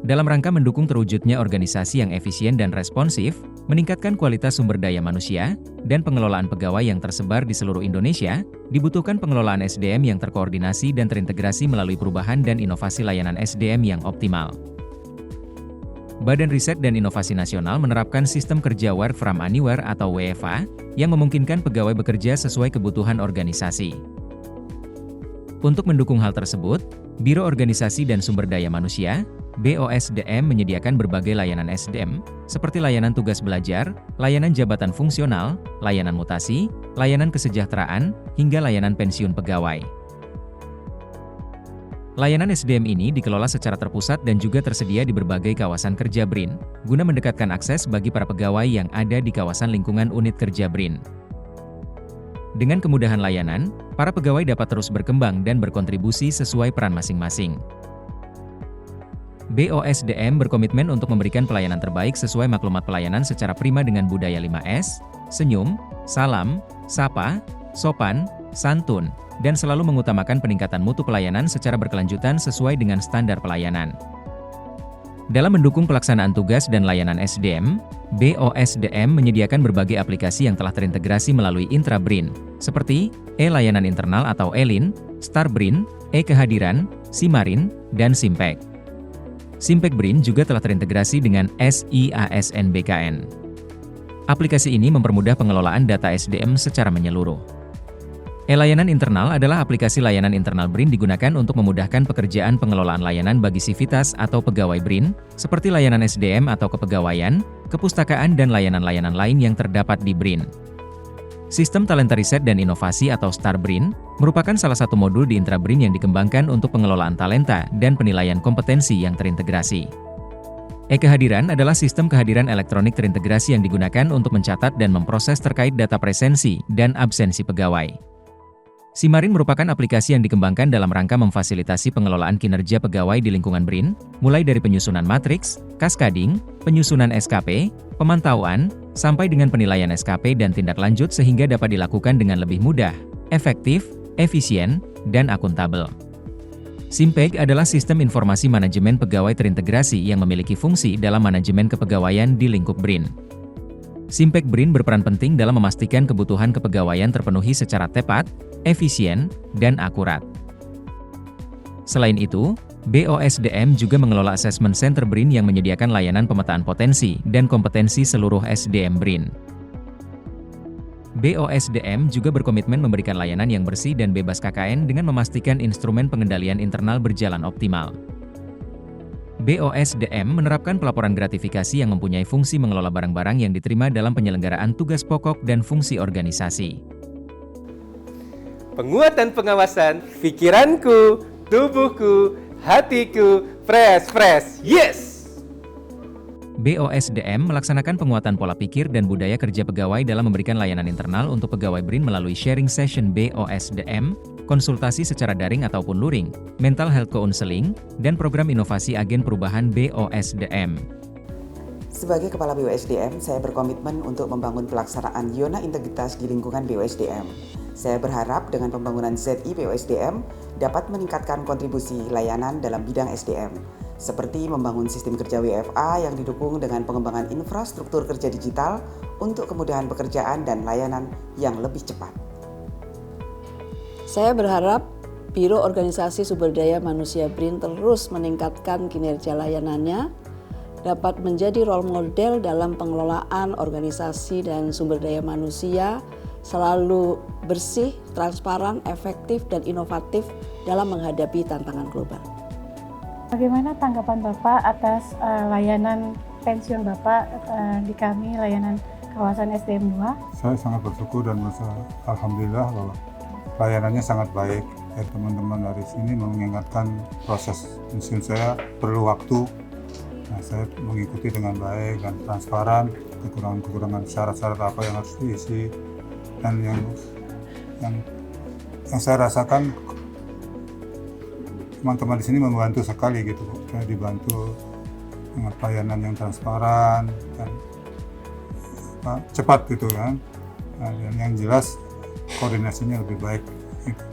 Dalam rangka mendukung terwujudnya organisasi yang efisien dan responsif, meningkatkan kualitas sumber daya manusia, dan pengelolaan pegawai yang tersebar di seluruh Indonesia, dibutuhkan pengelolaan SDM yang terkoordinasi dan terintegrasi melalui perubahan dan inovasi layanan SDM yang optimal. Badan Riset dan Inovasi Nasional menerapkan sistem kerja Work from Anywhere atau WFA, yang memungkinkan pegawai bekerja sesuai kebutuhan organisasi. Untuk mendukung hal tersebut, Biro Organisasi dan Sumber Daya Manusia, BOSDM menyediakan berbagai layanan SDM, seperti layanan tugas belajar, layanan jabatan fungsional, layanan mutasi, layanan kesejahteraan, hingga layanan pensiun pegawai. Layanan SDM ini dikelola secara terpusat dan juga tersedia di berbagai kawasan kerja BRIN, guna mendekatkan akses bagi para pegawai yang ada di kawasan lingkungan unit kerja BRIN. Dengan kemudahan layanan, para pegawai dapat terus berkembang dan berkontribusi sesuai peran masing-masing. BOSDM berkomitmen untuk memberikan pelayanan terbaik sesuai maklumat pelayanan secara prima dengan budaya 5S, senyum, salam, sapa, sopan, santun, dan selalu mengutamakan peningkatan mutu pelayanan secara berkelanjutan sesuai dengan standar pelayanan. Dalam mendukung pelaksanaan tugas dan layanan SDM, BOSDM menyediakan berbagai aplikasi yang telah terintegrasi melalui intra-BRIN, seperti E-Layanan Internal atau ELIN, Star-BRIN, E-Kehadiran, Simarin, dan Simpek. Simpek BRIN juga telah terintegrasi dengan SIASN-BKN. Aplikasi ini mempermudah pengelolaan data SDM secara menyeluruh. E-Layanan Internal adalah aplikasi layanan internal BRIN digunakan untuk memudahkan pekerjaan pengelolaan layanan bagi sivitas atau pegawai BRIN, seperti layanan SDM atau kepegawaian, kepustakaan dan layanan-layanan lain yang terdapat di BRIN. Sistem Talenta Riset dan Inovasi atau STAR-BRIN, merupakan salah satu modul di intra-BRIN yang dikembangkan untuk pengelolaan talenta dan penilaian kompetensi yang terintegrasi. E-Kehadiran adalah sistem kehadiran elektronik terintegrasi yang digunakan untuk mencatat dan memproses terkait data presensi dan absensi pegawai. Simarin merupakan aplikasi yang dikembangkan dalam rangka memfasilitasi pengelolaan kinerja pegawai di lingkungan BRIN, mulai dari penyusunan matriks, kaskading, penyusunan SKP, pemantauan, sampai dengan penilaian SKP dan tindak lanjut sehingga dapat dilakukan dengan lebih mudah, efektif, efisien, dan akuntabel. Simpek adalah sistem informasi manajemen pegawai terintegrasi yang memiliki fungsi dalam manajemen kepegawaian di lingkup BRIN. Simpek BRIN berperan penting dalam memastikan kebutuhan kepegawaian terpenuhi secara tepat, efisien, dan akurat. Selain itu, BOSDM juga mengelola Assessment Center BRIN yang menyediakan layanan pemetaan potensi dan kompetensi seluruh SDM BRIN. BOSDM juga berkomitmen memberikan layanan yang bersih dan bebas KKN dengan memastikan instrumen pengendalian internal berjalan optimal. BOSDM menerapkan pelaporan gratifikasi yang mempunyai fungsi mengelola barang-barang yang diterima dalam penyelenggaraan tugas pokok dan fungsi organisasi. Penguatan pengawasan, pikiranku, tubuhku, hatiku, fresh, yes! BOSDM melaksanakan penguatan pola pikir dan budaya kerja pegawai dalam memberikan layanan internal untuk pegawai BRIN melalui sharing session BOSDM, konsultasi secara daring ataupun luring, mental health counseling, dan program inovasi agen perubahan BOSDM. Sebagai Kepala BOSDM, saya berkomitmen untuk membangun pelaksanaan zona integritas di lingkungan BOSDM. Saya berharap dengan pembangunan ZI BOSDM dapat meningkatkan kontribusi layanan dalam bidang SDM, seperti membangun sistem kerja WFA yang didukung dengan pengembangan infrastruktur kerja digital untuk kemudahan pekerjaan dan layanan yang lebih cepat. Saya berharap Biro Organisasi Sumber Daya Manusia BRIN terus meningkatkan kinerja layanannya, dapat menjadi role model dalam pengelolaan organisasi dan sumber daya manusia, selalu bersih, transparan, efektif, dan inovatif dalam menghadapi tantangan global. Bagaimana tanggapan Bapak atas layanan pensiun Bapak di kami, layanan kawasan SDM 2? Saya sangat bersyukur dan merasa alhamdulillah bahwa layanannya sangat baik. Teman-teman dari sini mengingatkan proses pensiun saya perlu waktu. Nah, saya mengikuti dengan baik dan transparan, kekurangan-kekurangan syarat-syarat apa yang harus diisi, dan yang saya rasakan teman-teman di sini membantu sekali gitu. Saya dibantu dengan pelayanan yang transparan dan cepat gitu kan. Nah, yang jelas koordinasinya lebih baik gitu.